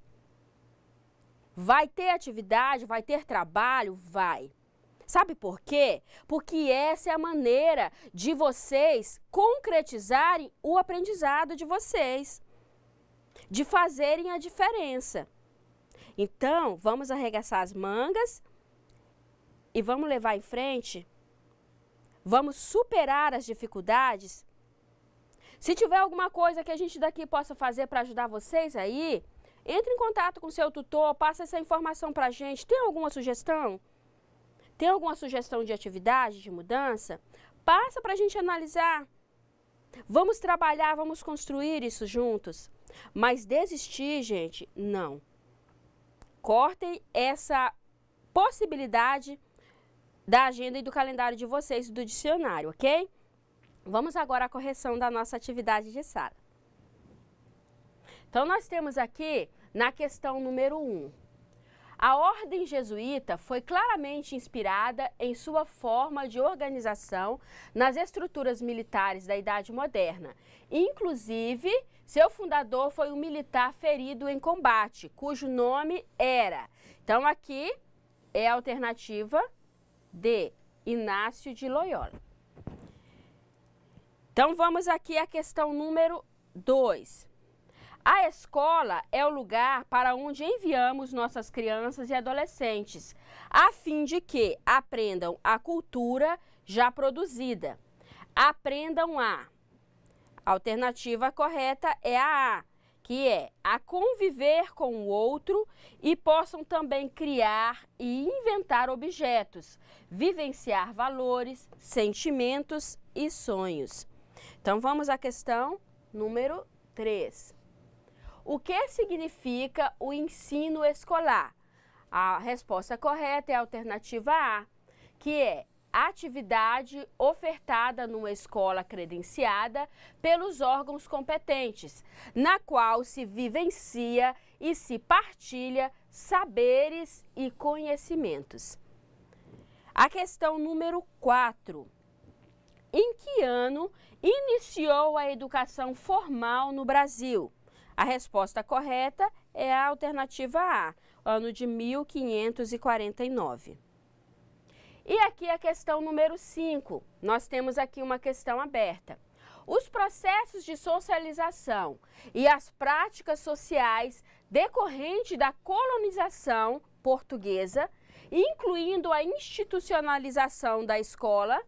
Vai ter atividade, vai ter trabalho? Vai. Sabe por quê? Porque essa é a maneira de vocês concretizarem o aprendizado de vocês, de fazerem a diferença. Então, vamos arregaçar as mangas e vamos levar em frente? Vamos superar as dificuldades? Se tiver alguma coisa que a gente daqui possa fazer para ajudar vocês aí, entre em contato com o seu tutor, passa essa informação para a gente. Tem alguma sugestão? Tem alguma sugestão de atividade, de mudança? Passa para a gente analisar. Vamos trabalhar, vamos construir isso juntos. Mas desistir, gente, não. Cortem essa possibilidade da agenda e do calendário de vocês, do dicionário, ok? Vamos agora à correção da nossa atividade de sala. Então, nós temos aqui na questão número 1. A ordem jesuíta foi claramente inspirada em sua forma de organização nas estruturas militares da Idade Moderna. Inclusive, seu fundador foi um militar ferido em combate, cujo nome era... Então, aqui é a alternativa D, Inácio de Loyola. Então, vamos aqui à questão número 2. A escola é o lugar para onde enviamos nossas crianças e adolescentes, a fim de que aprendam a cultura já produzida. Aprendam a alternativa correta é a que é a conviver com o outro e possam também criar e inventar objetos, vivenciar valores, sentimentos e sonhos. Então, vamos à questão número 3. O que significa o ensino escolar? A resposta correta é a alternativa A, que é atividade ofertada numa escola credenciada pelos órgãos competentes, na qual se vivencia e se partilha saberes e conhecimentos. A questão número 4. Em que ano iniciou a educação formal no Brasil? A resposta correta é a alternativa A, ano de 1549. E aqui a questão número 5. Nós temos aqui uma questão aberta. Os processos de socialização e as práticas sociais decorrentes da colonização portuguesa, incluindo a institucionalização da escola,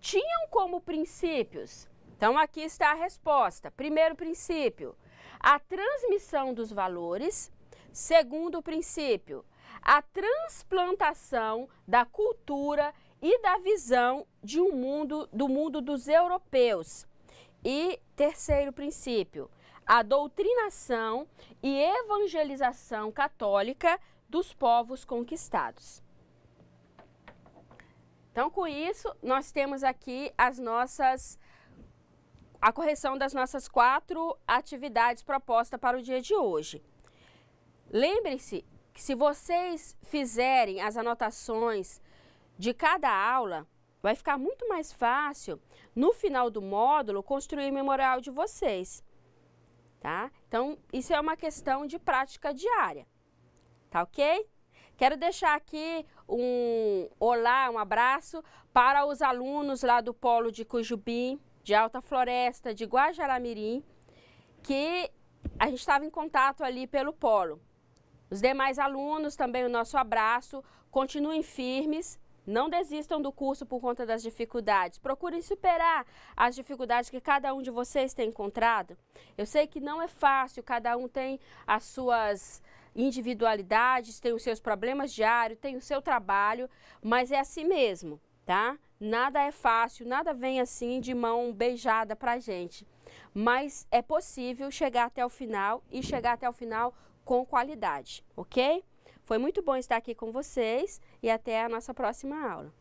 tinham como princípios. Então, aqui está a resposta. Primeiro princípio, a transmissão dos valores. Segundo princípio, a transplantação da cultura e da visão de do mundo dos europeus. E terceiro princípio, a doutrinação e evangelização católica dos povos conquistados. Então, com isso, nós temos aqui a correção das nossas 4 atividades propostas para o dia de hoje. Lembre-se que se vocês fizerem as anotações de cada aula, vai ficar muito mais fácil, no final do módulo, construir o memorial de vocês, tá? Então, isso é uma questão de prática diária, tá ok? Quero deixar aqui um olá, um abraço para os alunos lá do Polo de Cujubim, de Alta Floresta, de Guajará-Mirim, que a gente estava em contato ali pelo Polo. Os demais alunos, também o nosso abraço, continuem firmes, não desistam do curso por conta das dificuldades. Procurem superar as dificuldades que cada um de vocês tem encontrado. Eu sei que não é fácil, cada um tem as suas individualidades, tem os seus problemas diários, tem o seu trabalho, mas é assim mesmo, tá? Nada é fácil, nada vem assim de mão beijada pra gente. Mas é possível chegar até o final e chegar até o final com qualidade, ok? Foi muito bom estar aqui com vocês e até a nossa próxima aula.